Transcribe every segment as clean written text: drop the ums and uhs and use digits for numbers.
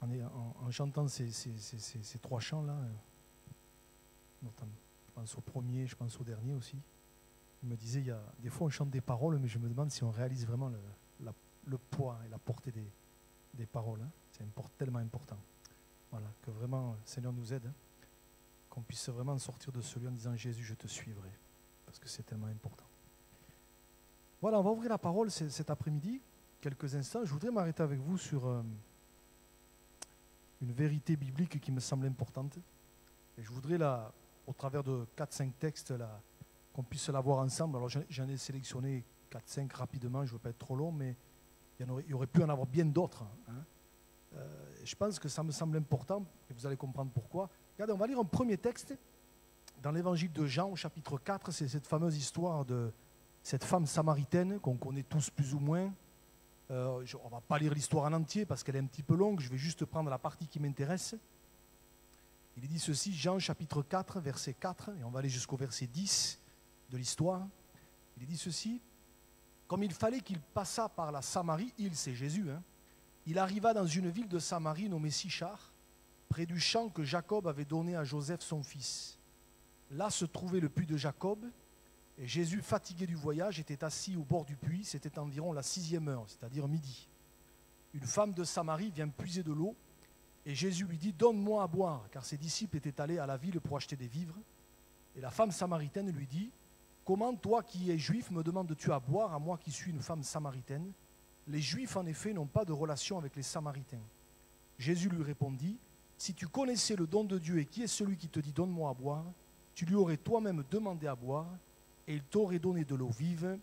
en chantant ces trois chants-là, notamment, je pense au premier, je pense au dernier aussi, il me disait, des fois on chante des paroles, mais je me demande si on réalise vraiment le poids et la portée des paroles. Hein. C'est tellement important. Voilà, que vraiment, le Seigneur nous aide, hein, qu'on puisse vraiment sortir de ce lieu en disant, Jésus, je te suivrai, parce que c'est tellement important. Voilà, on va ouvrir la parole cet après-midi, quelques instants. Je voudrais m'arrêter avec vous sur une vérité biblique qui me semble importante. Et je voudrais, au travers de 4-5 textes, qu'on puisse la voir ensemble. Alors j'en ai sélectionné 4-5 rapidement, je ne veux pas être trop long, mais il y aurait pu en avoir bien d'autres. Hein. Je pense que ça me semble important, et vous allez comprendre pourquoi. Regardez, on va lire un premier texte dans l'évangile de Jean, au chapitre 4, c'est cette fameuse histoire de cette femme samaritaine qu'on connaît tous plus ou moins. On ne va pas lire l'histoire en entier parce qu'elle est un petit peu longue, je vais juste prendre la partie qui m'intéresse. Il est dit ceci, Jean chapitre 4, verset 4, et on va aller jusqu'au verset 10 de l'histoire. Il est dit ceci, comme il fallait qu'il passât par la Samarie, c'est Jésus, hein, il arriva dans une ville de Samarie nommée Sichar, près du champ que Jacob avait donné à Joseph son fils. Là se trouvait le puits de Jacob, et Jésus, fatigué du voyage, était assis au bord du puits, c'était environ la 6e heure, c'est-à-dire midi. Une femme de Samarie vient puiser de l'eau, et Jésus lui dit, donne-moi à boire, car ses disciples étaient allés à la ville pour acheter des vivres. Et la femme samaritaine lui dit, comment toi qui es juif me demandes-tu à boire, à moi qui suis une femme samaritaine? Les juifs en effet n'ont pas de relation avec les samaritains. Jésus lui répondit, si tu connaissais le don de Dieu et qui est celui qui te dit donne-moi à boire, tu lui aurais toi-même demandé à boire, et il t'aurait donné de l'eau vive.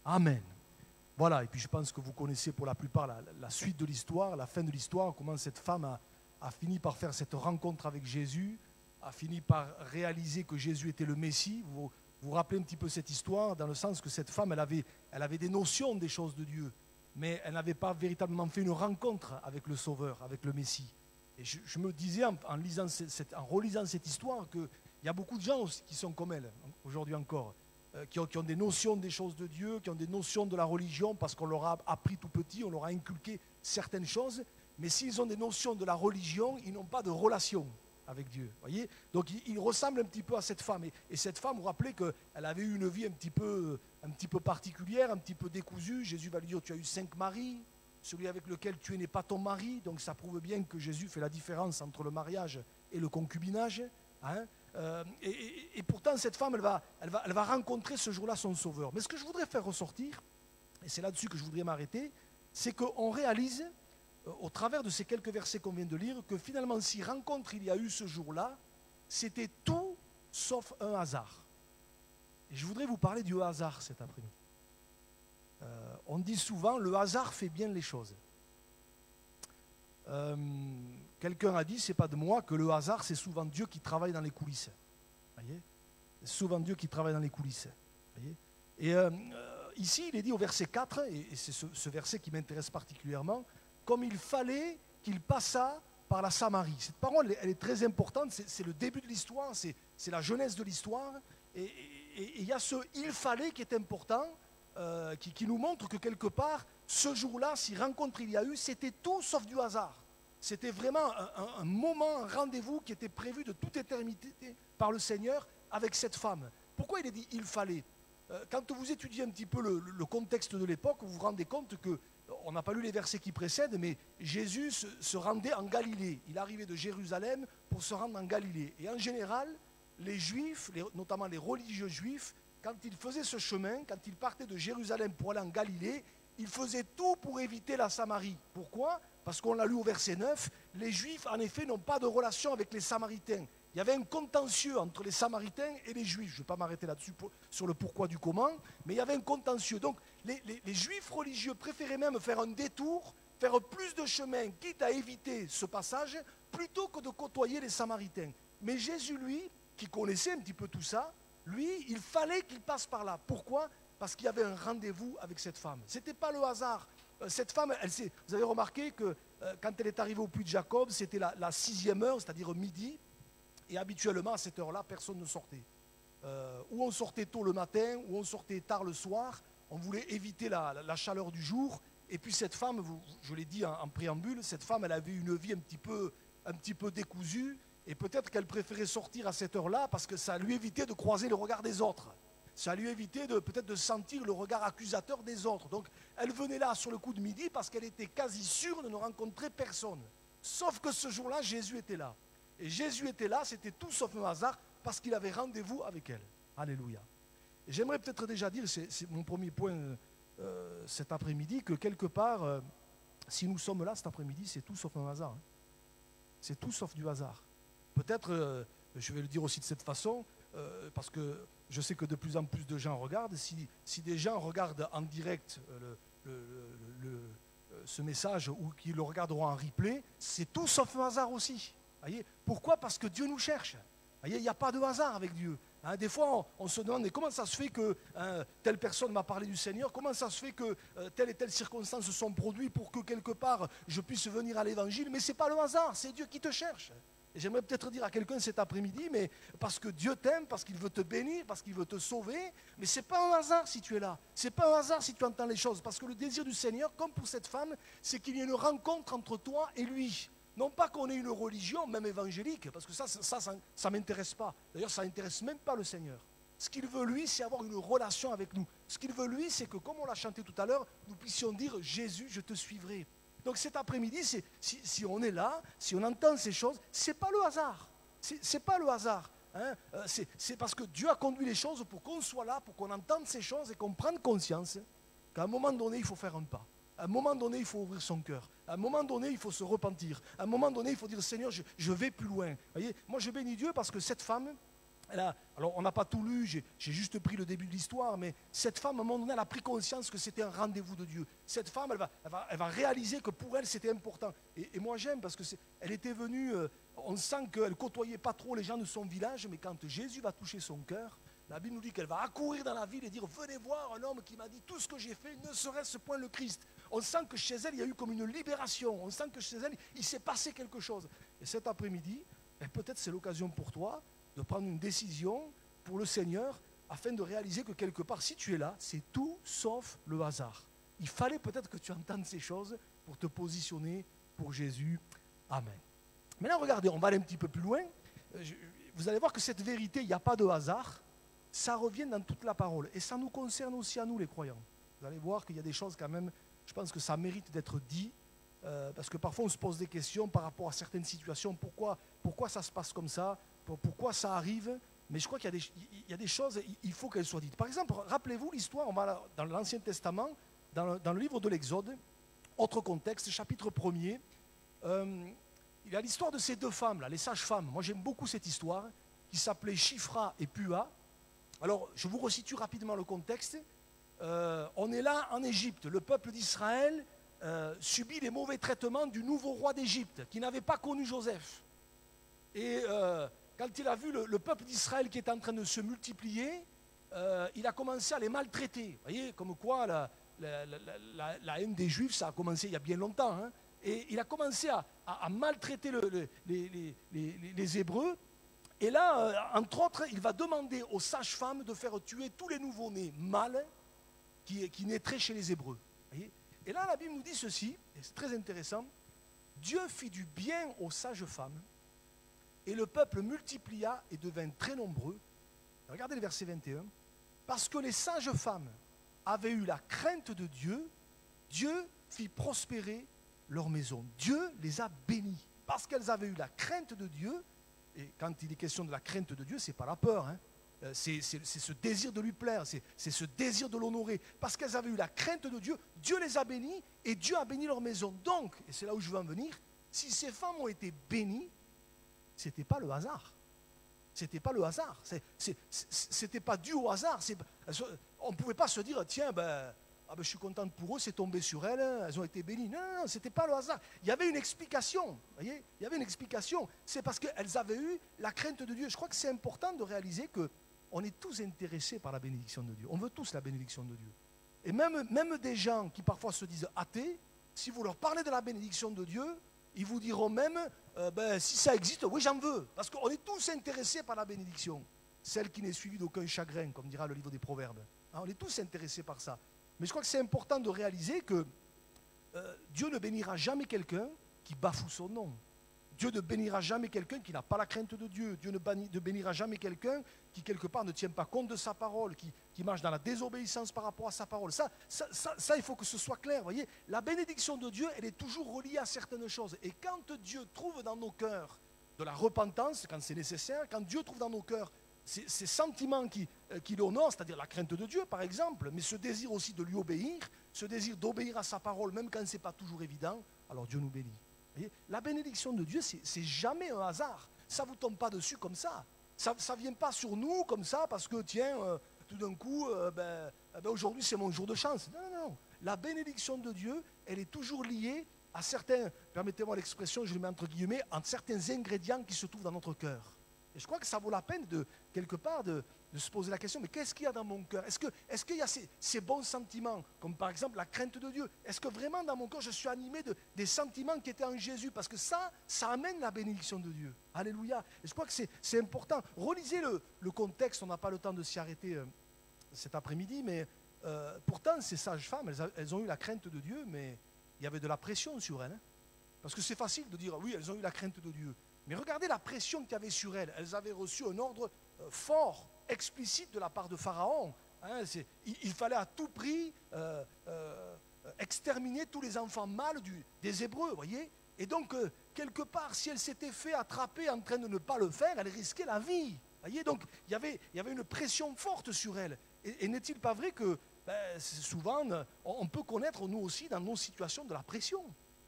Amen. Voilà, et puis je pense que vous connaissez pour la plupart la suite de l'histoire, la fin de l'histoire, comment cette femme a fini par faire cette rencontre avec Jésus, a fini par réaliser que Jésus était le Messie. Vous vous rappelez un petit peu cette histoire, dans le sens que cette femme, elle avait des notions des choses de Dieu, mais elle n'avait pas véritablement fait une rencontre avec le Sauveur, avec le Messie. Et je me disais, en relisant cette histoire, qu'il y a beaucoup de gens aussi qui sont comme elle, aujourd'hui encore, qui ont des notions des choses de Dieu, qui ont des notions de la religion, parce qu'on leur a appris tout petit, on leur a inculqué certaines choses, mais s'ils ont des notions de la religion, ils n'ont pas de relation avec Dieu. Voyez, donc ils ressemblent un petit peu à cette femme. Et cette femme, vous vous rappelez qu'elle avait eu une vie un petit peu particulière, un petit peu décousue. Jésus va lui dire, tu as eu 5 maris, celui avec lequel tu es n'est pas ton mari. Donc ça prouve bien que Jésus fait la différence entre le mariage et le concubinage. Hein. Et pourtant, cette femme, elle va rencontrer ce jour-là son Sauveur. Mais ce que je voudrais faire ressortir, et c'est là-dessus que je voudrais m'arrêter, c'est qu'on réalise, au travers de ces quelques versets qu'on vient de lire, que finalement, si rencontre il y a eu ce jour-là, c'était tout sauf un hasard. Et je voudrais vous parler du hasard cet après-midi. On dit souvent, le hasard fait bien les choses. Quelqu'un a dit, c'est pas de moi, que le hasard, c'est souvent Dieu qui travaille dans les coulisses. Voyez, c'est souvent Dieu qui travaille dans les coulisses. Voyez, et ici, il est dit au verset 4, et c'est ce verset qui m'intéresse particulièrement, comme il fallait qu'il passât par la Samarie. Cette parole, elle est très importante, c'est le début de l'histoire, c'est la jeunesse de l'histoire, et il y a ce « il fallait » qui est important, qui nous montre que quelque part, ce jour-là, si rencontre il y a eu, c'était tout sauf du hasard. C'était vraiment un moment, un rendez-vous qui était prévu de toute éternité par le Seigneur avec cette femme. Pourquoi il est dit « il fallait » Quand vous étudiez un petit peu le contexte de l'époque, vous vous rendez compte que, on n'a pas lu les versets qui précèdent, mais Jésus se rendait en Galilée. Il arrivait de Jérusalem pour se rendre en Galilée. Et en général, les Juifs, notamment les religieux juifs, quand ils faisaient ce chemin, quand ils partaient de Jérusalem pour aller en Galilée, ils faisaient tout pour éviter la Samarie. Pourquoi ? Parce qu'on l'a lu au verset 9, les Juifs, en effet, n'ont pas de relation avec les Samaritains. Il y avait un contentieux entre les Samaritains et les Juifs. Je ne vais pas m'arrêter là-dessus sur le pourquoi du comment, mais il y avait un contentieux. Donc, les Juifs religieux préféraient même faire un détour, faire plus de chemin, quitte à éviter ce passage, plutôt que de côtoyer les Samaritains. Mais Jésus, lui, qui connaissait un petit peu tout ça, lui, il fallait qu'il passe par là. Pourquoi ? Parce qu'il y avait un rendez-vous avec cette femme. Ce n'était pas le hasard. Cette femme, vous avez remarqué que quand elle est arrivée au puits de Jacob, c'était la 6e heure, c'est-à-dire midi. Et habituellement, à cette heure-là, personne ne sortait. Ou on sortait tôt le matin, ou on sortait tard le soir. On voulait éviter la chaleur du jour. Et puis cette femme, je l'ai dit en préambule, cette femme, elle avait une vie un petit peu décousue, et peut-être qu'elle préférait sortir à cette heure-là parce que ça lui évitait de croiser le regard des autres. Ça lui évitait peut-être de sentir le regard accusateur des autres. Donc elle venait là sur le coup de midi parce qu'elle était quasi sûre de ne rencontrer personne. Sauf que ce jour-là, Jésus était là. Et Jésus était là, c'était tout sauf un hasard, parce qu'il avait rendez-vous avec elle. Alléluia. Et j'aimerais peut-être déjà dire, c'est mon premier point cet après-midi, que quelque part, si nous sommes là cet après-midi, c'est tout sauf un hasard. Hein. C'est tout sauf du hasard. Peut-être, je vais le dire aussi de cette façon, parce que je sais que de plus en plus de gens regardent. Si des gens regardent en direct ce message ou qu'ils le regarderont en replay, c'est tout sauf un hasard aussi. Voyez, pourquoi? Parce que Dieu nous cherche. Voyez, il n'y a pas de hasard avec Dieu. Hein, des fois, on se demande mais comment ça se fait que telle personne m'a parlé du Seigneur, comment ça se fait que telle et telle circonstance se sont produites pour que quelque part je puisse venir à l'Évangile. Mais ce n'est pas le hasard, c'est Dieu qui te cherche. Et j'aimerais peut-être dire à quelqu'un cet après-midi, mais parce que Dieu t'aime, parce qu'il veut te bénir, parce qu'il veut te sauver, mais ce n'est pas un hasard si tu es là. Ce n'est pas un hasard si tu entends les choses, parce que le désir du Seigneur, comme pour cette femme, c'est qu'il y ait une rencontre entre toi et lui. Non pas qu'on ait une religion, même évangélique, parce que ça ne m'intéresse pas. D'ailleurs, ça n'intéresse même pas le Seigneur. Ce qu'il veut, lui, c'est avoir une relation avec nous. Ce qu'il veut, lui, c'est que, comme on l'a chanté tout à l'heure, nous puissions dire « Jésus, je te suivrai ». Donc cet après-midi, si on est là, si on entend ces choses, ce n'est pas le hasard. C'est pas le hasard. Hein. C'est parce que Dieu a conduit les choses pour qu'on soit là, pour qu'on entende ces choses et qu'on prenne conscience qu'à un moment donné, il faut faire un pas. À un moment donné, il faut ouvrir son cœur. À un moment donné, il faut se repentir. À un moment donné, il faut dire, Seigneur, je vais plus loin. Voyez, moi, je bénis Dieu parce que cette femme, alors on n'a pas tout lu, j'ai juste pris le début de l'histoire, mais cette femme, à un moment donné, elle a pris conscience que c'était un rendez-vous de Dieu. Cette femme, elle va réaliser que pour elle, c'était important. Et moi, j'aime parce qu'elle était venue, on sent qu'elle ne côtoyait pas trop les gens de son village, mais quand Jésus va toucher son cœur, la Bible nous dit qu'elle va accourir dans la ville et dire « Venez voir un homme qui m'a dit tout ce que j'ai fait, ne serait-ce point le Christ ». On sent que chez elle, il y a eu comme une libération. On sent que chez elle, il s'est passé quelque chose. Et cet après-midi, peut-être c'est l'occasion pour toi de prendre une décision pour le Seigneur afin de réaliser que quelque part, si tu es là, c'est tout sauf le hasard. Il fallait peut-être que tu entendes ces choses pour te positionner pour Jésus. Amen. Maintenant, regardez, on va aller un petit peu plus loin. Vous allez voir que cette vérité, il n'y a pas de hasard. Ça revient dans toute la parole. Et ça nous concerne aussi à nous, les croyants. Vous allez voir qu'il y a des choses quand même, je pense que ça mérite d'être dit. Parce que parfois, on se pose des questions par rapport à certaines situations. Pourquoi ça se passe comme ça? Pourquoi ça arrive? Mais je crois qu'il y a des choses, il faut qu'elles soient dites. Par exemple, rappelez-vous l'histoire, on va dans l'Ancien Testament, dans le livre de l'Exode, autre contexte, chapitre 1er. Il y a l'histoire de ces deux femmes, là, les sages-femmes. Moi, j'aime beaucoup cette histoire, qui s'appelait Shifra et Pua. Alors, je vous resitue rapidement le contexte. On est là en Égypte. Le peuple d'Israël subit les mauvais traitements du nouveau roi d'Égypte, qui n'avait pas connu Joseph. Et quand il a vu le peuple d'Israël qui est en train de se multiplier, il a commencé à les maltraiter. Vous voyez, comme quoi la haine des Juifs, ça a commencé il y a bien longtemps. Hein. Et il a commencé à maltraiter les Hébreux. Et là, entre autres, il va demander aux sages-femmes de faire tuer tous les nouveau-nés mâles qui naîtraient chez les Hébreux. Voyez. Et là, la Bible nous dit ceci, et c'est très intéressant. Dieu fit du bien aux sages-femmes, et le peuple multiplia et devint très nombreux. Regardez le verset 21. Parce que les sages-femmes avaient eu la crainte de Dieu, Dieu fit prospérer leur maison. Dieu les a bénis. Parce qu'elles avaient eu la crainte de Dieu, et quand il est question de la crainte de Dieu, ce n'est pas la peur, hein. C'est ce désir de lui plaire, c'est ce désir de l'honorer. Parce qu'elles avaient eu la crainte de Dieu, Dieu les a bénis et Dieu a béni leur maison. Donc, et c'est là où je veux en venir, si ces femmes ont été bénies, ce n'était pas le hasard. C'était pas le hasard. C'était pas dû au hasard. On ne pouvait pas se dire, tiens, je suis contente pour eux, c'est tombé sur elles, elles ont été bénies. Non, non, non, ce n'était pas le hasard. Il y avait une explication. Voyez, il y avait une explication. C'est parce qu'elles avaient eu la crainte de Dieu. Je crois que c'est important de réaliser qu'on est tous intéressés par la bénédiction de Dieu. On veut tous la bénédiction de Dieu. Et même des gens qui parfois se disent athées, si vous leur parlez de la bénédiction de Dieu, ils vous diront même, si ça existe, oui, j'en veux. Parce qu'on est tous intéressés par la bénédiction. Celle qui n'est suivie d'aucun chagrin, comme dira le livre des Proverbes. Hein, on est tous intéressés par ça. Mais je crois que c'est important de réaliser que Dieu ne bénira jamais quelqu'un qui bafoue son nom. Dieu ne bénira jamais quelqu'un qui n'a pas la crainte de Dieu. Dieu ne bénira jamais quelqu'un qui, quelque part, ne tient pas compte de sa parole, qui marche dans la désobéissance par rapport à sa parole. Ça, il faut que ce soit clair. Voyez, la bénédiction de Dieu, elle est toujours reliée à certaines choses. Et quand Dieu trouve dans nos cœurs de la repentance, quand c'est nécessaire, quand Dieu trouve dans nos cœurs ces sentiments qui l'honorent, c'est-à-dire la crainte de Dieu, par exemple, mais ce désir aussi de lui obéir, ce désir d'obéir à sa parole, même quand ce n'est pas toujours évident, alors Dieu nous bénit. La bénédiction de Dieu, c'est jamais un hasard. Ça ne vous tombe pas dessus comme ça. Ça ne vient pas sur nous comme ça parce que, tiens, tout d'un coup, aujourd'hui c'est mon jour de chance. Non, non, non. La bénédiction de Dieu, elle est toujours liée à certains, permettez-moi l'expression, je le mets entre guillemets, à certains ingrédients qui se trouvent dans notre cœur. Et je crois que ça vaut la peine quelque part de se poser la question, mais qu'est-ce qu'il y a dans mon cœur? Est-ce qu'il y a ces bons sentiments, comme par exemple la crainte de Dieu? Est-ce que vraiment dans mon cœur je suis animé des sentiments qui étaient en Jésus? Parce que ça amène la bénédiction de Dieu. Alléluia. Et je crois que c'est important. Relisez le contexte, on n'a pas le temps de s'y arrêter cet après-midi, mais pourtant ces sages-femmes, elles ont eu la crainte de Dieu, mais il y avait de la pression sur elles. Hein? Parce que c'est facile de dire, oui, elles ont eu la crainte de Dieu. Mais regardez la pression qu'il y avait sur elles. Elles avaient reçu un ordre fort, explicite de la part de Pharaon. Hein, il fallait à tout prix exterminer tous les enfants mâles des Hébreux, voyez. Et donc, quelque part, si elle s'était fait attraper en train de ne pas le faire, elle risquait la vie. Voyez, donc, il y avait une pression forte sur elle. Et n'est-il pas vrai que souvent, on peut connaître, nous aussi, dans nos situations, de la pression,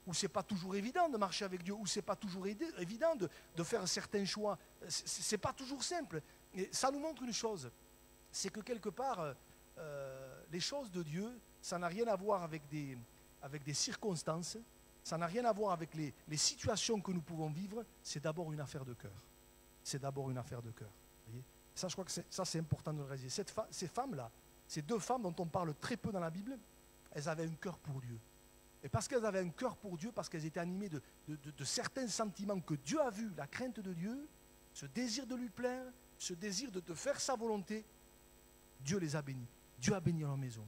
où ce n'est pas toujours évident de marcher avec Dieu, où ce n'est pas toujours évident de faire certains choix. Ce n'est pas toujours simple. Et ça nous montre une chose, c'est que quelque part, les choses de Dieu, ça n'a rien à voir avec des circonstances, ça n'a rien à voir avec les situations que nous pouvons vivre, c'est d'abord une affaire de cœur. C'est d'abord une affaire de cœur. Voyez, ça, je crois que c'est important de le réaliser. Ces femmes-là, ces deux femmes dont on parle très peu dans la Bible, elles avaient un cœur pour Dieu. Et parce qu'elles avaient un cœur pour Dieu, parce qu'elles étaient animées de certains sentiments que Dieu a vus, la crainte de Dieu, ce désir de lui plaire, ce désir de faire sa volonté, Dieu les a bénis. Dieu a béni leur maison.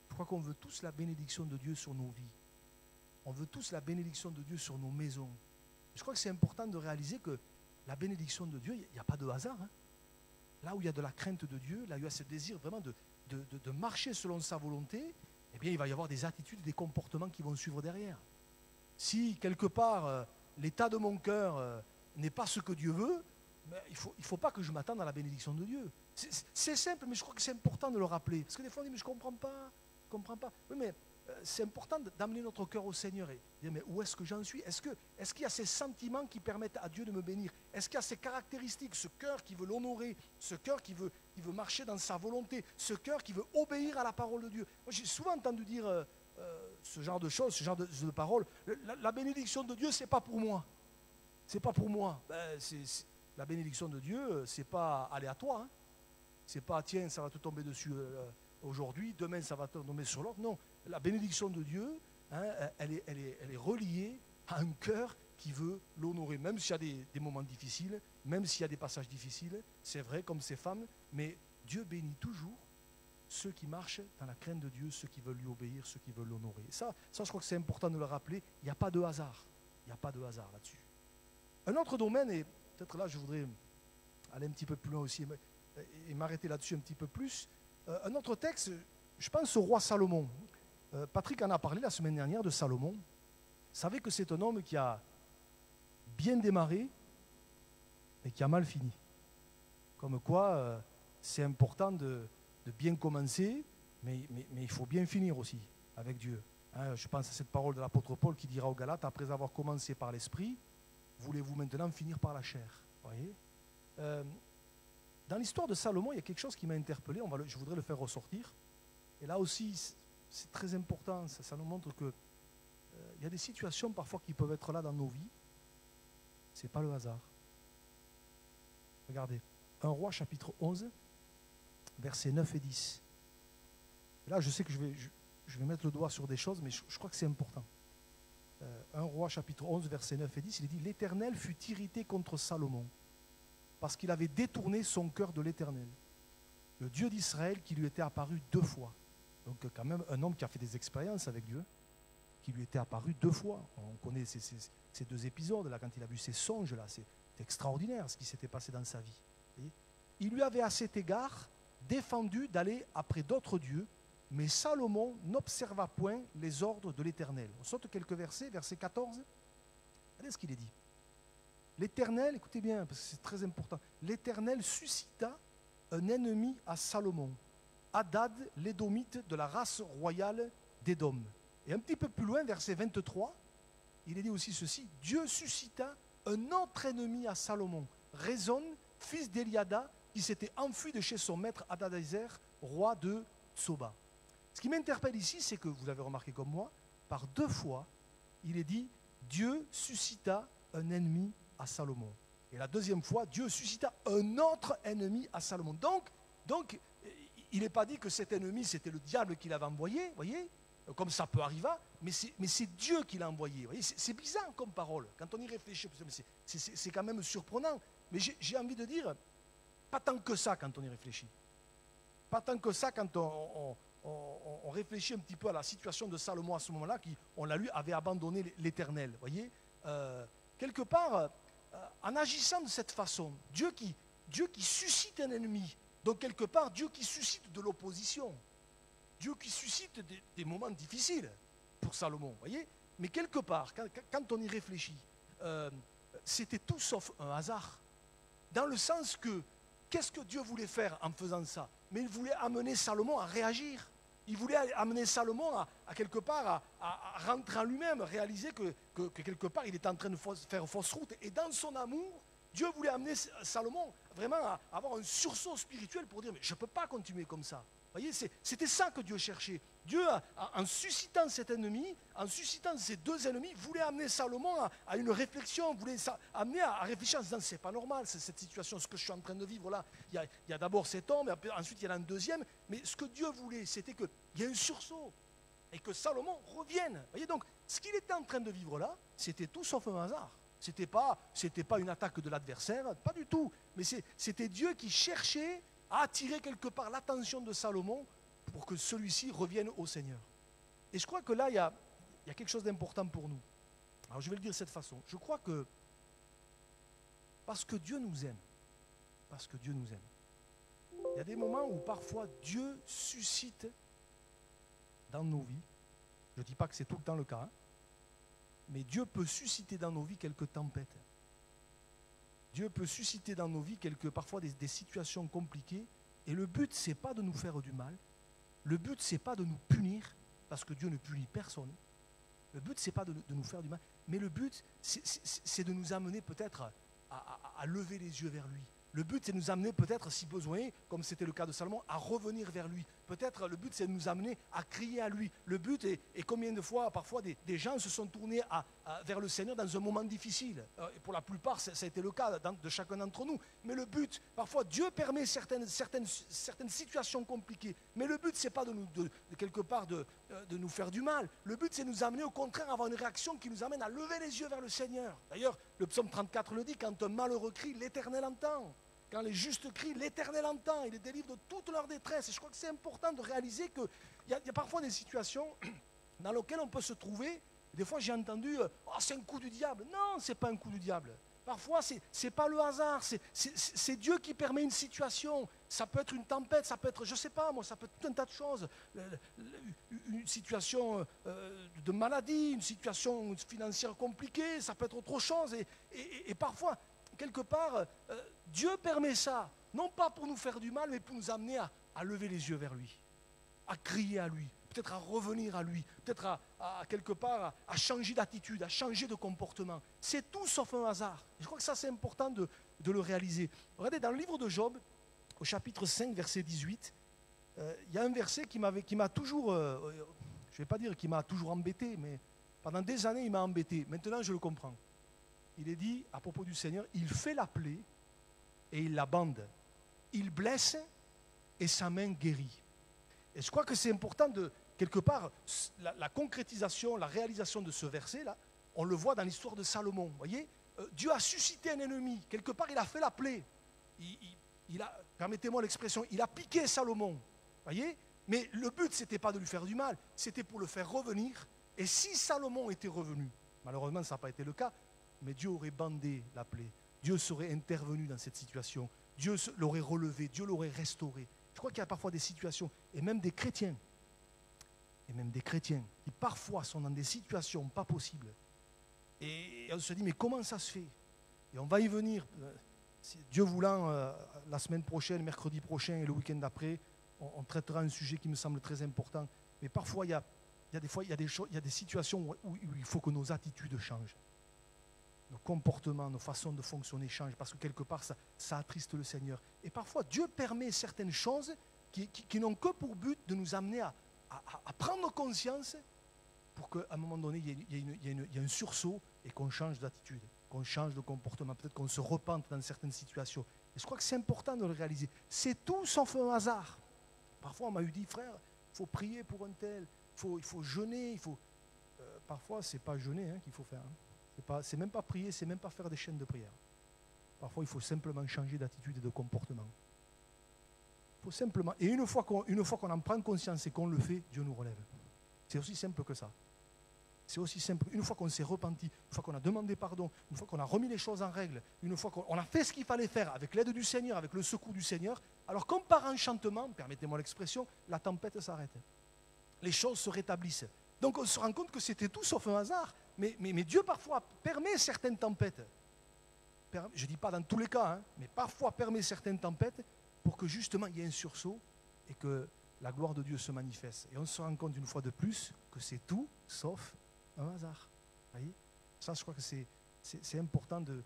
Je crois qu'on veut tous la bénédiction de Dieu sur nos vies. On veut tous la bénédiction de Dieu sur nos maisons. Je crois que c'est important de réaliser que la bénédiction de Dieu, il n'y a pas de hasard. Hein. Là où il y a de la crainte de Dieu, là où il y a ce désir vraiment de marcher selon sa volonté, eh bien, il va y avoir des attitudes, des comportements qui vont suivre derrière. Si, quelque part, l'état de mon cœur n'est pas ce que Dieu veut, mais il ne faut pas que je m'attende à la bénédiction de Dieu. C'est simple, mais je crois que c'est important de le rappeler. Parce que des fois, on dit, mais je ne comprends pas. Oui, mais c'est important d'amener notre cœur au Seigneur et dire, mais où est-ce que j'en suis? Est-ce qu'il y a ces sentiments qui permettent à Dieu de me bénir? Est-ce qu'il y a ces caractéristiques, ce cœur qui veut l'honorer, ce cœur qui veut marcher dans sa volonté, ce cœur qui veut obéir à la parole de Dieu? Moi, j'ai souvent entendu dire ce genre de choses, ce genre de paroles. La bénédiction de Dieu, ce n'est pas pour moi. C'est pas pour moi. La bénédiction de Dieu, ce n'est pas aléatoire. Hein. Ce n'est pas, tiens, ça va te tomber dessus aujourd'hui, demain, ça va te tomber sur l'autre. Non, la bénédiction de Dieu, hein, elle est reliée à un cœur qui veut l'honorer, même s'il y a des moments difficiles, même s'il y a des passages difficiles, c'est vrai, comme ces femmes, mais Dieu bénit toujours ceux qui marchent dans la crainte de Dieu, ceux qui veulent lui obéir, ceux qui veulent l'honorer. Ça, je crois que c'est important de le rappeler, il n'y a pas de hasard. Il n'y a pas de hasard là-dessus. Un autre domaine, et peut-être là je voudrais aller un petit peu plus loin aussi et m'arrêter là-dessus un petit peu plus. Un autre texte, je pense au roi Salomon. Patrick en a parlé la semaine dernière de Salomon. Vous savez que c'est un homme qui a bien démarré, mais qui a mal fini. Comme quoi, c'est important de bien commencer, mais il faut bien finir aussi avec Dieu. Hein, je pense à cette parole de l'apôtre Paul qui dira aux Galates, après avoir commencé par l'esprit, voulez-vous maintenant finir par la chair? Voyez, dans l'histoire de Salomon, il y a quelque chose qui m'a interpellé, je voudrais le faire ressortir. Et là aussi, c'est très important, ça nous montre que il y a des situations parfois qui peuvent être là dans nos vies. Ce n'est pas le hasard. Regardez, 1 Roi chapitre 11, versets 9 et 10. Et là, je sais que je vais mettre le doigt sur des choses, mais je crois que c'est important. 1 Roi chapitre 11, versets 9 et 10, il dit « L'Éternel fut irrité contre Salomon, parce qu'il avait détourné son cœur de l'Éternel, le Dieu d'Israël qui lui était apparu 2 fois. » Donc quand même un homme qui a fait des expériences avec Dieu. qui lui était apparu 2 fois. On connaît ces 2 épisodes, là, quand il a vu ces songes, là, c'est extraordinaire ce qui s'était passé dans sa vie. Vous voyez, il lui avait à cet égard défendu d'aller après d'autres dieux, mais Salomon n'observa point les ordres de l'Éternel. On saute quelques versets, verset 14. Regardez ce qu'il est dit. L'Éternel, écoutez bien, parce que c'est très important, l'Éternel suscita un ennemi à Salomon, Hadad, l'Édomite de la race royale d'Édom. Et un petit peu plus loin, verset 23, il est dit aussi ceci, Dieu suscita un autre ennemi à Salomon, Rezon, fils d'Eliada, qui s'était enfui de chez son maître Hadadezer, roi de Tsoba. Ce qui m'interpelle ici, c'est que, vous l'avez remarqué comme moi, par 2 fois, il est dit, Dieu suscita un ennemi à Salomon. Et la 2e fois, Dieu suscita un autre ennemi à Salomon. Donc il n'est pas dit que cet ennemi, c'était le diable qui l'avait envoyé, voyez, comme ça peut arriver, mais c'est Dieu qui l'a envoyé. Voyez, c'est bizarre comme parole. Quand on y réfléchit, c'est quand même surprenant. Mais j'ai envie de dire, pas tant que ça quand on y réfléchit. Pas tant que ça quand on réfléchit un petit peu à la situation de Salomon à ce moment-là, qui, on l'a lu, avait abandonné l'Éternel. Voyez, quelque part, en agissant de cette façon, Dieu qui suscite un ennemi, donc quelque part, Dieu qui suscite de l'opposition, Dieu qui suscite des moments difficiles pour Salomon, voyez. Mais quelque part, quand on y réfléchit, c'était tout sauf un hasard. Dans le sens que, qu'est-ce que Dieu voulait faire en faisant ça? Mais il voulait amener Salomon à réagir. Il voulait amener Salomon à quelque part à rentrer en lui-même, réaliser que quelque part il était en train de faire fausse route. Et dans son amour, Dieu voulait amener Salomon vraiment à avoir un sursaut spirituel pour dire, mais je ne peux pas continuer comme ça. Vous voyez, c'était ça que Dieu cherchait. Dieu, en suscitant cet ennemi, en suscitant ces 2 ennemis, voulait amener Salomon à une réflexion, voulait amener à réfléchir en se disant, c'est pas normal, cette situation, ce que je suis en train de vivre là. Il y a d'abord cet homme, et ensuite il y en a un deuxième, mais ce que Dieu voulait, c'était qu'il y ait un sursaut, et que Salomon revienne. Vous voyez, donc, ce qu'il était en train de vivre là, c'était tout sauf un hasard. C'était pas une attaque de l'adversaire, pas du tout, mais c'était Dieu qui cherchait à attirer quelque part l'attention de Salomon pour que celui-ci revienne au Seigneur. Et je crois que là, il y a quelque chose d'important pour nous. Alors je vais le dire de cette façon. Je crois que parce que Dieu nous aime, il y a des moments où parfois Dieu suscite dans nos vies, je ne dis pas que c'est tout le temps le cas, mais Dieu peut susciter dans nos vies quelques tempêtes. Dieu peut susciter dans nos vies parfois des situations compliquées. Et le but, ce n'est pas de nous faire du mal. Le but, ce n'est pas de nous punir, parce que Dieu ne punit personne. Le but, ce n'est pas de nous faire du mal. Mais le but, c'est de nous amener peut-être à lever les yeux vers lui. Le but, c'est de nous amener peut-être, si besoin, comme c'était le cas de Salomon, à revenir vers lui. Peut-être le but, c'est de nous amener à crier à lui. Le but, et combien de fois, parfois, des gens se sont tournés vers le Seigneur dans un moment difficile. Et pour la plupart, ça a été le cas de chacun d'entre nous. Mais le but, parfois, Dieu permet certaines situations compliquées. Mais le but, ce n'est pas de quelque part de nous faire du mal. Le but, c'est de nous amener, au contraire, à avoir une réaction qui nous amène à lever les yeux vers le Seigneur. D'ailleurs, le psaume 34 le dit, quand un malheureux crie, l'Éternel entend. Quand les justes crient, l'Éternel entend, il les délivre de toute leur détresse. Et je crois que c'est important de réaliser qu'il y a parfois des situations dans lesquelles on peut se trouver. Des fois, j'ai entendu, oh, c'est un coup du diable. Non, ce n'est pas un coup du diable. Parfois, ce n'est pas le hasard, c'est Dieu qui permet une situation. Ça peut être une tempête, ça peut être, je ne sais pas moi, ça peut être tout un tas de choses. Une situation de maladie, une situation financière compliquée, ça peut être autre chose. Et parfois, quelque part, Dieu permet ça, non pas pour nous faire du mal, mais pour nous amener à lever les yeux vers lui, à crier à lui, peut-être à revenir à lui, peut-être à quelque part à changer d'attitude, à changer de comportement. C'est tout sauf un hasard. Et je crois que ça, c'est important de le réaliser. Regardez, dans le livre de Job, au chapitre 5, verset 18, il y a un verset qui m'a toujours, je ne vais pas dire qu'il m'a toujours embêté, mais pendant des années, il m'a embêté. Maintenant, je le comprends. Il est dit, à propos du Seigneur, il fait la plaie et il la bande. Il blesse et sa main guérit. Et je crois que c'est important de, quelque part, la concrétisation, la réalisation de ce verset-là, on le voit dans l'histoire de Salomon. Vous voyez, Dieu a suscité un ennemi. Quelque part, il a fait la plaie. Permettez-moi l'expression, il a piqué Salomon. Voyez, mais le but, ce n'était pas de lui faire du mal, c'était pour le faire revenir Et si Salomon était revenu, malheureusement ça n'a pas été le cas, mais Dieu aurait bandé la plaie. Dieu serait intervenu dans cette situation. Dieu l'aurait relevé, Dieu l'aurait restauré. Je crois qu'il y a parfois des situations, et même des chrétiens, qui parfois sont dans des situations pas possibles. Et on se dit, mais comment ça se fait? Et on va y venir, Dieu voulant, la semaine prochaine, mercredi prochain et le week-end d'après, on traitera un sujet qui me semble très important. Mais parfois, il y a des situations où il faut que nos attitudes changent. Nos comportements, nos façons de fonctionner changent parce que quelque part, ça attriste le Seigneur. Et parfois, Dieu permet certaines choses qui n'ont que pour but de nous amener à prendre conscience pour qu'à un moment donné, il y ait un sursaut et qu'on change d'attitude, qu'on change de comportement, peut-être qu'on se repente dans certaines situations. Et je crois que c'est important de le réaliser. C'est tout sauf un hasard. Parfois, on m'a dit, frère, il faut prier pour un tel, il faut jeûner, parfois, ce n'est pas jeûner qu'il faut faire. C'est même pas prier, c'est même pas faire des chaînes de prière. Parfois, il faut simplement changer d'attitude et de comportement. Il faut simplement. Et une fois qu'on en prend conscience et qu'on le fait, Dieu nous relève. C'est aussi simple que ça. C'est aussi simple. Une fois qu'on s'est repenti, une fois qu'on a demandé pardon, une fois qu'on a remis les choses en règle, une fois qu'on a fait ce qu'il fallait faire avec l'aide du Seigneur, avec le secours du Seigneur, alors comme par enchantement, permettez-moi l'expression, la tempête s'arrête. Les choses se rétablissent. Donc on se rend compte que c'était tout sauf un hasard. Mais Dieu parfois permet certaines tempêtes. Je ne dis pas dans tous les cas, mais parfois permet certaines tempêtes pour que justement il y ait un sursaut et que la gloire de Dieu se manifeste. Et on se rend compte une fois de plus que c'est tout sauf un hasard. Vous voyez? Ça, je crois que c'est important de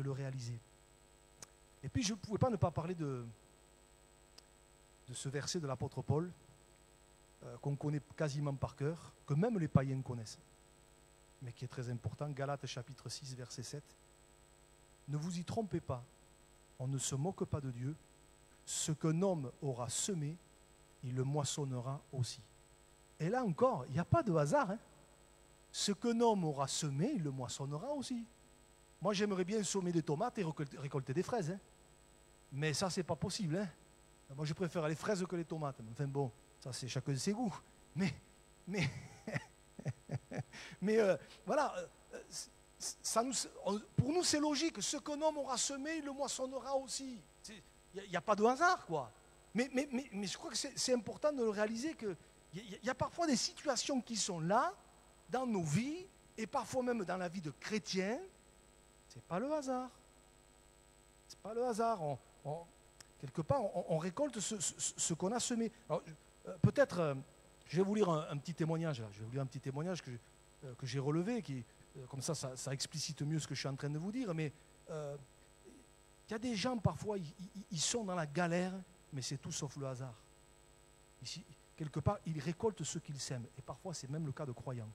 le réaliser. Et puis je ne pouvais pas ne pas parler de ce verset de l'apôtre Paul qu'on connaît quasiment par cœur, que même les païens connaissent, mais qui est très important. Galates chapitre 6, verset 7. Ne vous y trompez pas, on ne se moque pas de Dieu. Ce qu'un homme aura semé, il le moissonnera aussi. Et là encore, il n'y a pas de hasard. Ce qu'un homme aura semé, il le moissonnera aussi. Moi, j'aimerais bien semer des tomates et récolter des fraises. Mais ça, c'est pas possible. Moi, je préfère les fraises que les tomates. Enfin bon, ça, c'est chacun ses goûts. Mais voilà, pour nous, c'est logique. Ce qu'un homme aura semé, il le moissonnera aussi. Il n'y a pas de hasard, quoi. Mais je crois que c'est important de le réaliser qu'il y a parfois des situations qui sont là, dans nos vies, et parfois même dans la vie de chrétiens. Ce n'est pas le hasard. C'est pas le hasard. Quelque part, on récolte ce qu'on a semé. Alors, peut-être, je vais vous lire un petit témoignage. Je vais vous lire un petit témoignage que j'ai relevé, comme ça explicite mieux ce que je suis en train de vous dire. Mais il y a des gens, parfois, ils sont dans la galère, mais c'est tout sauf le hasard. Ici, quelque part, ils récoltent ce qu'ils sèment. Et parfois, c'est même le cas de croyants.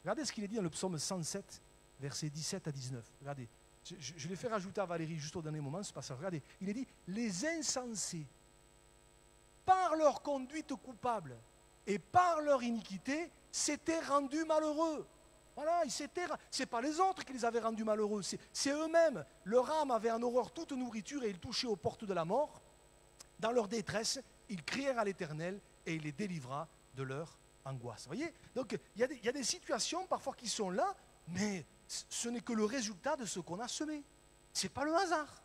Regardez ce qu'il est dit dans le psaume 107, versets 17 à 19. Regardez. Je l'ai fait rajouter à Valérie juste au dernier moment, c'est pas ça. Regardez, il est dit, les insensés, par leur conduite coupable et par leur iniquité, s'étaient rendus malheureux. Voilà, c'est pas les autres qui les avaient rendus malheureux, c'est eux-mêmes. Leur âme avait en horreur toute nourriture et ils touchaient aux portes de la mort. Dans leur détresse, ils crièrent à l'Éternel et il les délivra de leur angoisse. Vous voyez? Donc, il y a des situations parfois qui sont là, mais ce n'est que le résultat de ce qu'on a semé. Ce n'est pas le hasard.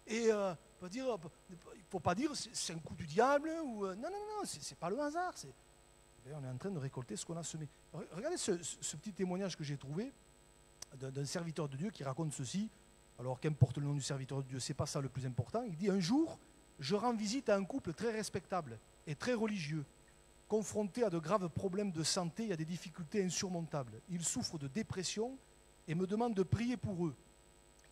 Et il ne faut pas dire c'est un coup du diable. Non, ce n'est pas le hasard. On est en train de récolter ce qu'on a semé. Regardez ce petit témoignage que j'ai trouvé d'un serviteur de Dieu qui raconte ceci. Alors, qu'importe le nom du serviteur de Dieu, ce n'est pas ça le plus important. Il dit, un jour, je rends visite à un couple très respectable et très religieux, confronté à de graves problèmes de santé et à des difficultés insurmontables. Ils souffrent de dépression et me demandent de prier pour eux.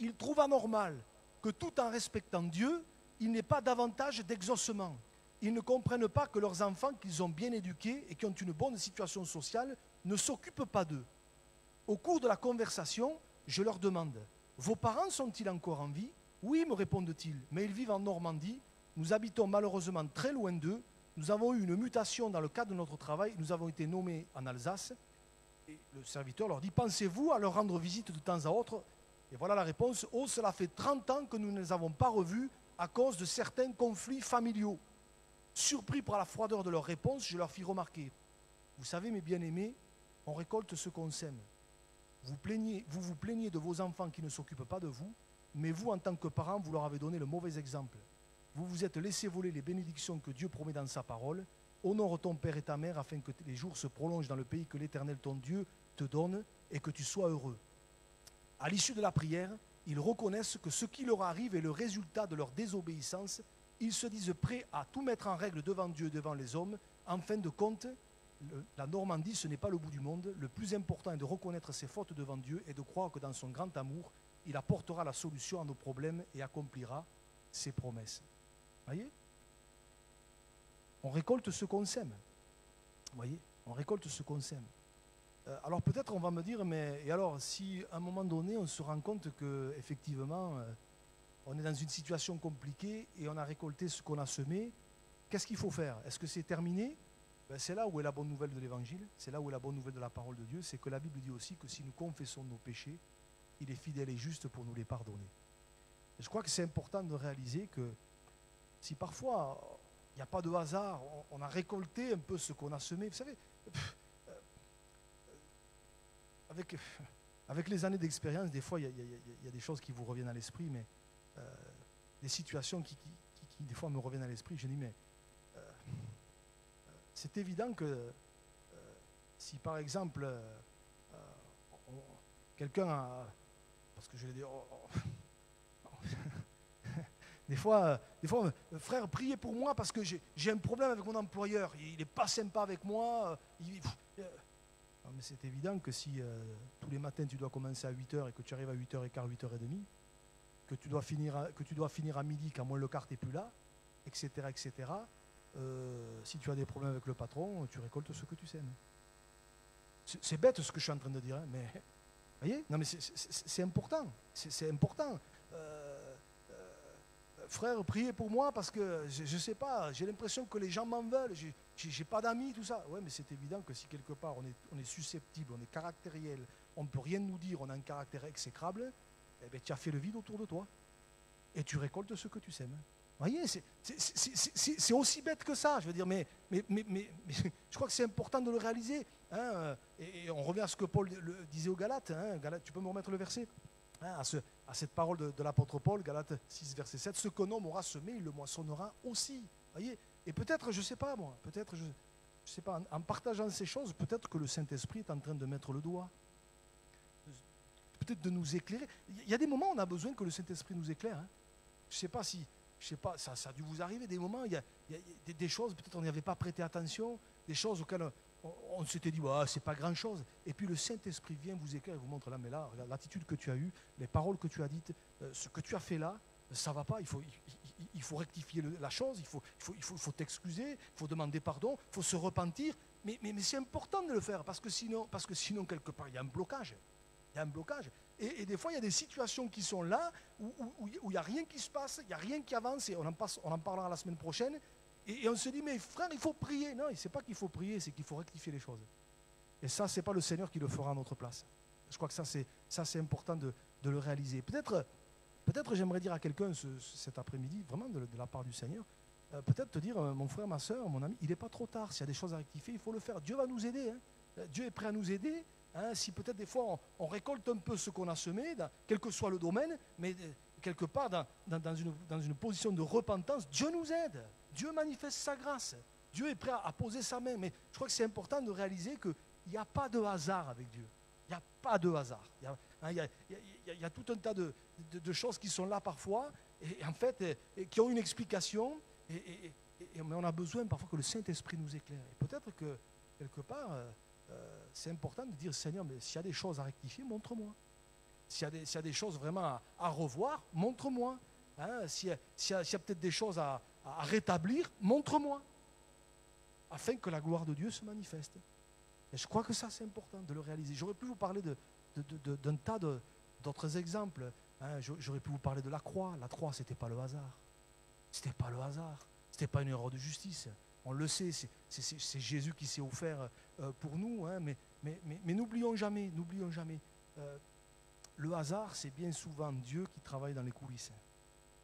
Ils trouvent anormal que tout en respectant Dieu, il n'y ait pas davantage d'exaucement. Ils ne comprennent pas que leurs enfants, qu'ils ont bien éduqués et qui ont une bonne situation sociale, ne s'occupent pas d'eux. Au cours de la conversation, je leur demande, « Vos parents sont-ils encore en vie ?» « Oui, me répondent-ils, mais ils vivent en Normandie. Nous habitons malheureusement très loin d'eux. Nous avons eu une mutation dans le cadre de notre travail. Nous avons été nommés en Alsace. » Et le serviteur leur dit, « Pensez-vous à leur rendre visite de temps à autre ?» Et voilà la réponse, « Oh, cela fait 30 ans que nous ne les avons pas revus à cause de certains conflits familiaux. » Surpris par la froideur de leur réponse, je leur fis remarquer, « Vous savez, mes bien-aimés, on récolte ce qu'on sème. Vous vous plaignez de vos enfants qui ne s'occupent pas de vous, mais vous, en tant que parents, vous leur avez donné le mauvais exemple. Vous vous êtes laissé voler les bénédictions que Dieu promet dans sa parole. Honore ton père et ta mère afin que les jours se prolongent dans le pays que l'Éternel ton Dieu te donne et que tu sois heureux. À l'issue de la prière, ils reconnaissent que ce qui leur arrive est le résultat de leur désobéissance. Ils se disent prêts à tout mettre en règle devant Dieu, devant les hommes. En fin de compte, la Normandie, ce n'est pas le bout du monde. Le plus important est de reconnaître ses fautes devant Dieu et de croire que dans son grand amour, il apportera la solution à nos problèmes et accomplira ses promesses. Voyez ? On récolte ce qu'on sème. Voyez ? On récolte ce qu'on sème. Alors peut-être on va me dire, mais et alors si à un moment donné on se rend compte que effectivement on est dans une situation compliquée et on a récolté ce qu'on a semé, qu'est-ce qu'il faut faire? Est-ce que c'est terminé? C'est là où est la bonne nouvelle de l'Évangile, c'est là où est la bonne nouvelle de la parole de Dieu, c'est que la Bible dit aussi que si nous confessons nos péchés, il est fidèle et juste pour nous les pardonner. Et je crois que c'est important de réaliser que si parfois il n'y a pas de hasard, on a récolté un peu ce qu'on a semé, vous savez, avec les années d'expérience, des fois il y a des choses qui vous reviennent à l'esprit, mais des situations qui des fois me reviennent à l'esprit, je dis mais c'est évident que si par exemple quelqu'un a, parce que je vais dire, des fois, frère, priez pour moi parce que j'ai un problème avec mon employeur, il n'est pas sympa avec moi. Non, mais c'est évident que si tous les matins tu dois commencer à 8h et que tu arrives à 8h15, 8h30, que tu dois finir à midi quand moins le quart n'est plus là, etc., etc., si tu as des problèmes avec le patron, tu récoltes ce que tu sèmes. C'est bête ce que je suis en train de dire, hein, mais vous voyez, non mais c'est important, c'est important. Frère, priez pour moi parce que je ne sais pas, j'ai l'impression que les gens m'en veulent, j'ai pas d'amis, tout ça. Ouais, mais c'est évident que si quelque part on est susceptible, on est caractériel, on ne peut rien nous dire, on a un caractère exécrable, eh bien, tu as fait le vide autour de toi et tu récoltes ce que tu sèmes. Vous voyez, c'est aussi bête que ça, je veux dire, mais je crois que c'est important de le réaliser. Hein, et on revient à ce que Paul disait aux Galates, hein, tu peux me remettre le verset, hein, à cette parole de l'apôtre Paul, Galates 6, verset 7, ce qu'un homme aura semé, il le moissonnera aussi. Voyez, et peut-être, je ne sais pas moi, peut-être, je sais pas, en partageant ces choses, peut-être que le Saint-Esprit est en train de mettre le doigt, peut-être de nous éclairer. Il y a des moments où on a besoin que le Saint-Esprit nous éclaire. Hein. Je sais pas, ça a dû vous arriver des moments, il y a des choses, peut-être on n'y avait pas prêté attention, des choses auxquelles on s'était dit, bah, c'est pas grand-chose. Et puis le Saint-Esprit vient vous éclairer, vous montre là, mais là, l'attitude que tu as eue, les paroles que tu as dites, ce que tu as fait là, ça ne va pas, il faut rectifier la chose, il faut t'excuser, il faut demander pardon, il faut se repentir, mais c'est important de le faire, parce que sinon quelque part, il y a un blocage. Il y a un blocage. Et des fois, il y a des situations qui sont là, où il n'y a rien qui se passe, il n'y a rien qui avance, et on en parlera la semaine prochaine, et on se dit, mais frère, il faut prier. Non, ce n'est pas qu'il faut prier, c'est qu'il faut rectifier les choses. Et ça, ce n'est pas le Seigneur qui le fera à notre place. Je crois que ça, c'est important de le réaliser. Peut-être j'aimerais dire à quelqu'un cet après-midi, vraiment de la part du Seigneur, peut-être te dire, mon frère, ma soeur, mon ami, il n'est pas trop tard. S'il y a des choses à rectifier, il faut le faire. Dieu va nous aider. Hein. Dieu est prêt à nous aider. Hein, si peut-être des fois on récolte un peu ce qu'on a semé, quel que soit le domaine, mais quelque part dans une position de repentance, Dieu nous aide, Dieu manifeste sa grâce, Dieu est prêt à poser sa main. Mais je crois que c'est important de réaliser qu'il n'y a pas de hasard avec Dieu. Il n'y a pas de hasard. Il y a tout un tas de choses qui sont là parfois, et en fait, qui ont une explication, mais on a besoin parfois que le Saint-Esprit nous éclaire. Et peut-être que quelque part, c'est important de dire, Seigneur, mais s'il y a des choses à rectifier, montre-moi. S'il y a des choses vraiment à revoir, montre-moi. Hein, s'il y a peut-être des choses à rétablir, montre-moi. Afin que la gloire de Dieu se manifeste. Et je crois que ça, c'est important de le réaliser. J'aurais pu vous parler d'un tas d'autres exemples. Hein, j'aurais pu vous parler de la croix. La croix, ce n'était pas le hasard. Ce n'était pas le hasard. Ce n'était pas une erreur de justice. On le sait, c'est Jésus qui s'est offert pour nous, hein, mais n'oublions jamais, le hasard, c'est bien souvent Dieu qui travaille dans les coulisses.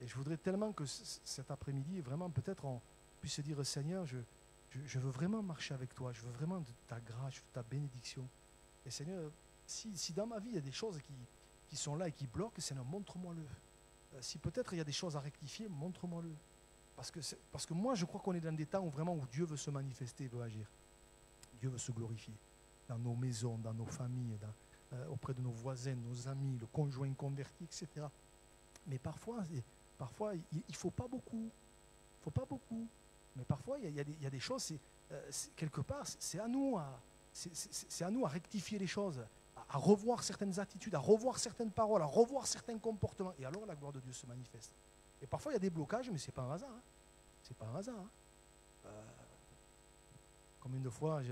Et je voudrais tellement que cet après-midi, vraiment peut-être on puisse se dire, Seigneur, je veux vraiment marcher avec toi, je veux vraiment de ta grâce, de ta bénédiction. Et Seigneur, si dans ma vie il y a des choses qui sont là et qui bloquent, Seigneur, montre-moi-le. Si peut-être il y a des choses à rectifier, montre-moi-le. Parce que moi, je crois qu'on est dans des temps où Dieu veut se manifester, veut agir. Dieu veut se glorifier dans nos maisons, dans nos familles, auprès de nos voisins, nos amis, le conjoint converti, etc. Mais parfois il ne faut pas beaucoup. Il faut pas beaucoup. Mais parfois, il y a des choses, quelque part, c'est à nous à rectifier les choses, à revoir certaines attitudes, à revoir certaines paroles, à revoir certains comportements. Et alors, la gloire de Dieu se manifeste. Et parfois, il y a des blocages, mais ce n'est pas un hasard. Hein. C'est pas un hasard. Hein. Combien de fois,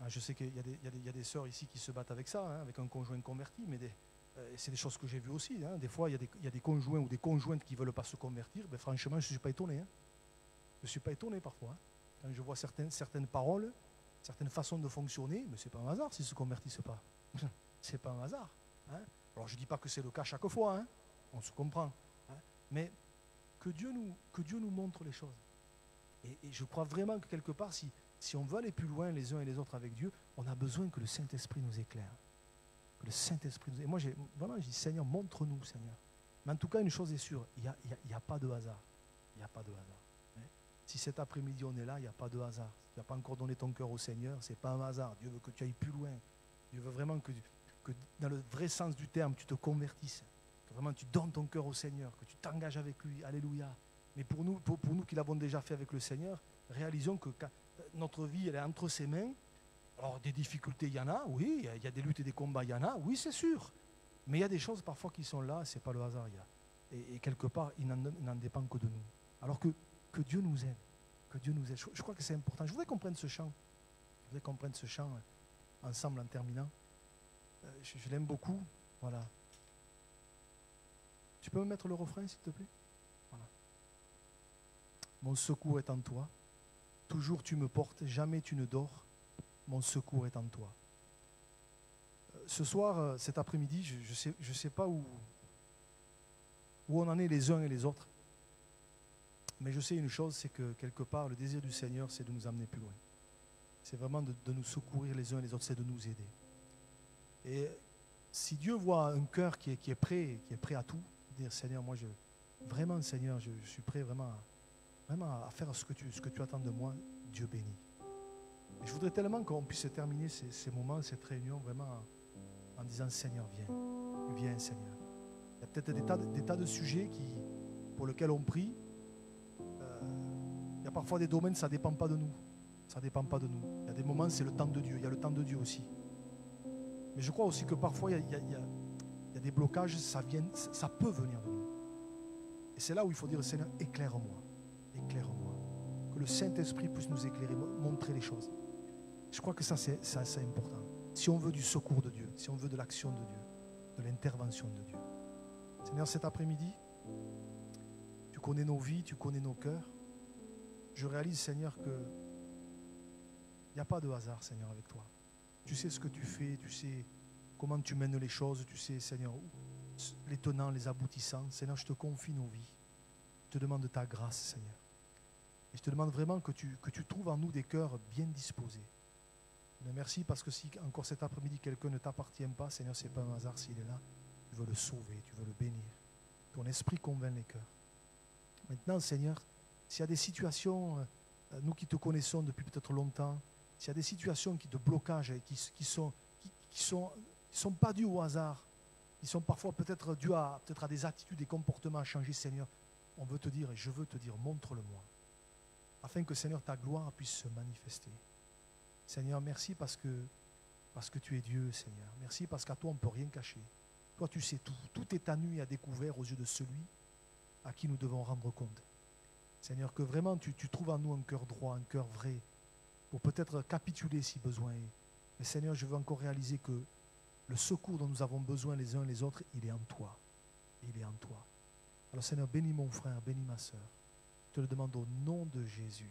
je sais qu'il y a des sœurs ici qui se battent avec ça, hein, avec un conjoint converti, mais c'est des choses que j'ai vues aussi. Hein. Des fois, il y a des conjoints ou des conjointes qui ne veulent pas se convertir. Ben, franchement, je ne suis pas étonné. Hein. Je ne suis pas étonné parfois. Hein. Quand je vois certaines paroles, certaines façons de fonctionner, mais ce n'est pas un hasard s'ils ne se convertissent pas. Ce n'est pas un hasard. Hein. Alors, je ne dis pas que c'est le cas chaque fois. Hein. On se comprend. Hein. Mais que Dieu nous montre les choses. Et je crois vraiment que quelque part, si on veut aller plus loin les uns et les autres avec Dieu, on a besoin que le Saint-Esprit nous éclaire. Que le Saint-Esprit nous... Et moi, je dis, Seigneur, montre-nous, Seigneur. Mais en tout cas, une chose est sûre, il n'y a pas de hasard. Il n'y a pas de hasard. Hein? Si cet après-midi, on est là, il n'y a pas de hasard. Si tu n'as pas encore donné ton cœur au Seigneur, ce n'est pas un hasard. Dieu veut que tu ailles plus loin. Dieu veut vraiment que dans le vrai sens du terme, tu te convertisses. Que vraiment tu donnes ton cœur au Seigneur, que tu t'engages avec lui. Alléluia. Mais pour nous qui l'avons déjà fait avec le Seigneur, réalisons que notre vie, elle est entre ses mains. Alors, des difficultés, il y en a, oui. Il y a des luttes et des combats, il y en a, oui, c'est sûr. Mais il y a des choses parfois qui sont là, ce n'est pas le hasard. Et quelque part, il n'en dépend que de nous. Alors que Dieu nous aide. Que Dieu nous aide. Je crois que c'est important. Je voudrais qu'on prenne ce chant. Ensemble en terminant. Je l'aime beaucoup. Voilà. Tu peux me mettre le refrain, s'il te plaît? Voilà. Mon secours est en toi. Toujours tu me portes, jamais tu ne dors. Mon secours est en toi. Ce soir, cet après-midi, je ne sais pas où on en est les uns et les autres. Mais je sais une chose, c'est que quelque part, le désir du Seigneur, c'est de nous amener plus loin. C'est vraiment de nous secourir les uns et les autres, c'est de nous aider. Et si Dieu voit un cœur qui est prêt à tout, dire Seigneur, moi, vraiment, Seigneur, je suis prêt vraiment à faire ce que tu attends de moi, Dieu bénit. Et je voudrais tellement qu'on puisse terminer ces moments, cette réunion, vraiment en disant Seigneur, viens Seigneur. Il y a peut-être des tas de sujets pour lesquels on prie. Il y a parfois des domaines, ça ne dépend pas de nous. Ça ne dépend pas de nous. Il y a des moments, c'est le temps de Dieu. Il y a le temps de Dieu aussi. Mais je crois aussi que parfois, il y a des blocages, ça peut venir de nous. Et c'est là où il faut dire, Seigneur, éclaire-moi. Éclaire-moi. Que le Saint-Esprit puisse nous éclairer, montrer les choses. Je crois que ça, c'est important. Si on veut du secours de Dieu, si on veut de l'action de Dieu, de l'intervention de Dieu. Seigneur, cet après-midi, tu connais nos vies, tu connais nos cœurs. Je réalise, Seigneur, que il n'y a pas de hasard, Seigneur, avec toi. Tu sais ce que tu fais, tu sais comment tu mènes les choses, tu sais, Seigneur, les tenants, les aboutissants. Seigneur, je te confie nos vies. Je te demande de ta grâce, Seigneur. Et je te demande vraiment que tu trouves en nous des cœurs bien disposés. Mais merci parce que si encore cet après-midi quelqu'un ne t'appartient pas, Seigneur, ce n'est pas un hasard s'il est là. Tu veux le sauver, tu veux le bénir. Ton esprit convainc les cœurs. Maintenant, Seigneur, s'il y a des situations, nous qui te connaissons depuis peut-être longtemps, s'il y a des situations de blocage qui sont pas dues au hasard, qui sont parfois peut-être dues à des attitudes, des comportements à changer, Seigneur, on veut te dire, et je veux te dire, montre-le-moi, afin que, Seigneur, ta gloire puisse se manifester. Seigneur, merci parce que tu es Dieu, Seigneur. Merci parce qu'à toi, on ne peut rien cacher. Toi, tu sais tout. Tout est à nu et à découvert aux yeux de celui à qui nous devons rendre compte. Seigneur, que vraiment tu trouves en nous un cœur droit, un cœur vrai, pour peut-être capituler si besoin est. Mais Seigneur, je veux encore réaliser que le secours dont nous avons besoin les uns et les autres, il est en toi. Il est en toi. Alors Seigneur, bénis mon frère, bénis ma soeur. Je te le demande au nom de Jésus.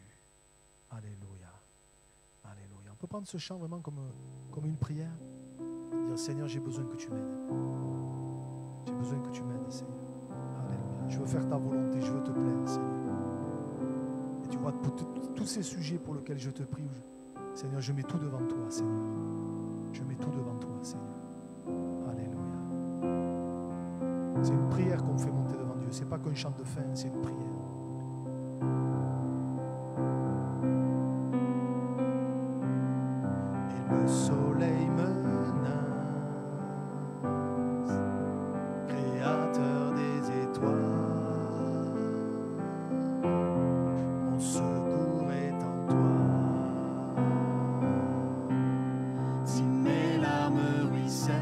Alléluia. Alléluia. On peut prendre ce chant vraiment comme une prière. Dire Seigneur, j'ai besoin que tu m'aides. J'ai besoin que tu m'aides, Seigneur. Alléluia. Je veux faire ta volonté, je veux te plaire, Seigneur. Et tu vois, pour tous ces sujets pour lesquels je te prie, Seigneur, je mets tout devant toi, Seigneur. Je mets tout devant toi, Seigneur. Alléluia. C'est une prière qu'on fait monter devant Dieu. Ce n'est pas qu'un chant de fin, c'est une prière. Et le soleil menace, créateur des étoiles, mon secours est en toi. Si mes larmes ruissellent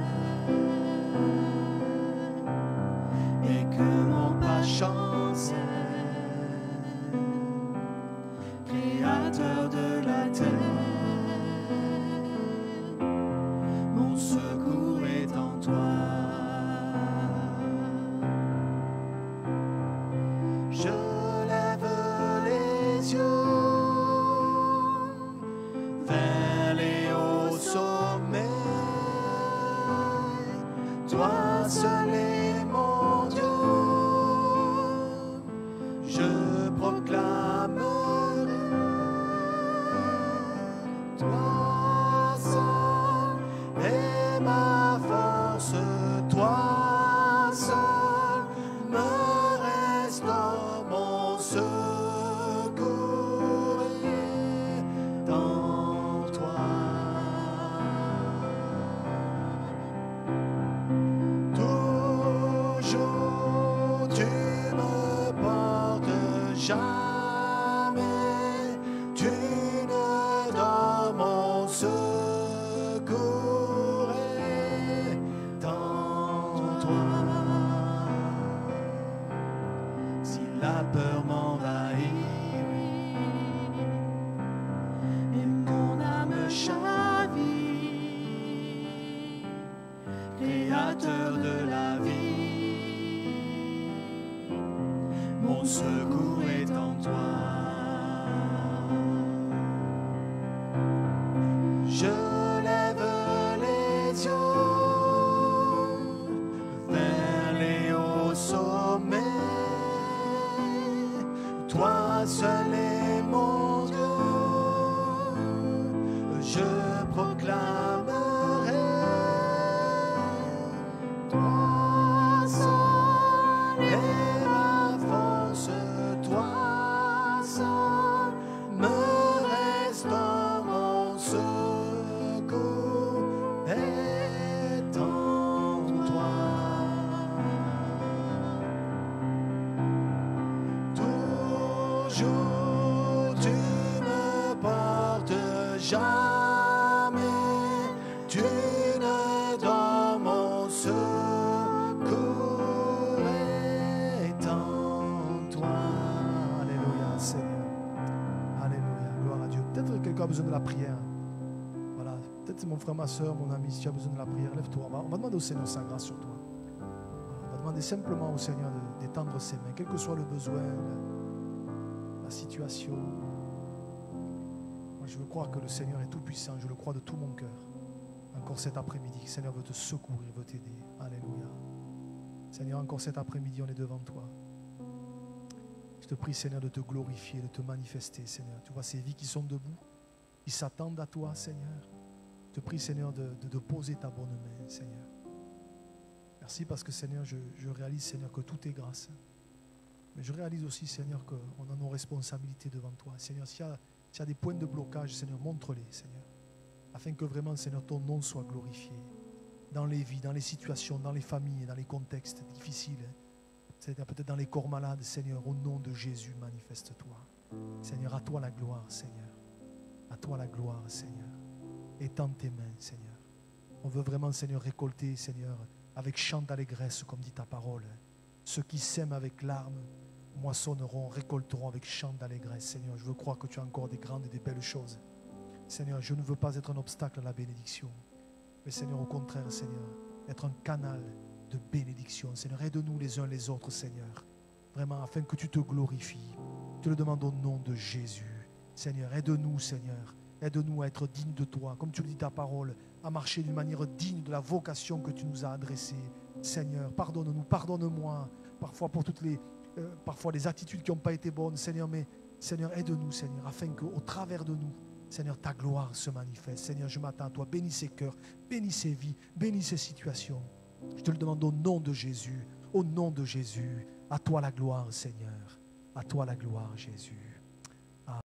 et que mon pas chancelle, créateur de la terre, mon secours est en toi. Je lève les yeux vers les hauts sommets. Toi seul est mon Dieu. Je proclamerai. Toi seul est ma force. Toi seul me restaure, mon secours est en toi. Toujours tu me portes, jamais tu ne dors, mon secours est en toi. Si la peur m'envahit et mon âme chavire, créateur de la vie, mon secours est en toi. Je lève les yeux vers les hauts sommets. Toi seul est mon Dieu. Je proclamerai. Toi seul est ma force. Toi seul me restaure, mon secours est en toi. Toujours tu me portes, jamais tu ne dors, mon secours est en toi. Alléluia, Seigneur. Alléluia, gloire à Dieu. Peut-être que quelqu'un a besoin de la prière. Voilà, peut-être mon frère, ma soeur, mon ami, si tu as besoin de la prière, lève-toi. On va demander au Seigneur sa grâce sur toi. Voilà, on va demander simplement au Seigneur d'étendre ses mains, quel que soit le besoin, la situation. Moi, je veux croire que le Seigneur est tout puissant, je le crois de tout mon cœur. Encore cet après-midi, le Seigneur veut te secourir, veut t'aider. Alléluia. Seigneur, encore cet après-midi, on est devant toi. Je te prie, Seigneur, de te glorifier, de te manifester, Seigneur. Tu vois ces vies qui sont debout, qui s'attendent à toi, Seigneur. Je te prie, Seigneur, de poser ta bonne main, Seigneur. Merci parce que, Seigneur, je réalise, Seigneur, que tout est grâce. Mais je réalise aussi, Seigneur, qu'on a nos responsabilités devant toi. Seigneur, s'il y a des points de blocage, Seigneur, montre-les, Seigneur. Afin que vraiment, Seigneur, ton nom soit glorifié. Dans les vies, dans les situations, dans les familles, dans les contextes difficiles. Seigneur, peut-être dans les corps malades, Seigneur, au nom de Jésus, manifeste-toi. Seigneur, à toi la gloire, Seigneur. À toi la gloire, Seigneur. Étends tes mains, Seigneur. On veut vraiment, Seigneur, récolter, Seigneur, avec chant d'allégresse, comme dit ta parole. Ceux qui sèment avec larmes moissonneront, récolteront avec chant d'allégresse. Seigneur, je veux croire que tu as encore des grandes et des belles choses. Seigneur, je ne veux pas être un obstacle à la bénédiction. Mais Seigneur, au contraire, Seigneur, être un canal de bénédiction. Seigneur, aide-nous les uns les autres, Seigneur. Vraiment, afin que tu te glorifies. Je te le demande au nom de Jésus. Seigneur, aide-nous, Seigneur. Aide-nous à être dignes de toi, comme tu le dis ta parole, à marcher d'une manière digne de la vocation que tu nous as adressée. Seigneur, pardonne-nous, pardonne-moi, parfois pour toutes parfois les attitudes qui n'ont pas été bonnes, Seigneur, mais Seigneur, aide-nous, Seigneur, afin qu'au travers de nous, Seigneur, ta gloire se manifeste. Seigneur, je m'attends à toi. Bénis ces cœurs, bénis ces vies, bénis ces situations. Je te le demande au nom de Jésus. Au nom de Jésus. À toi la gloire, Seigneur. À toi la gloire, Jésus.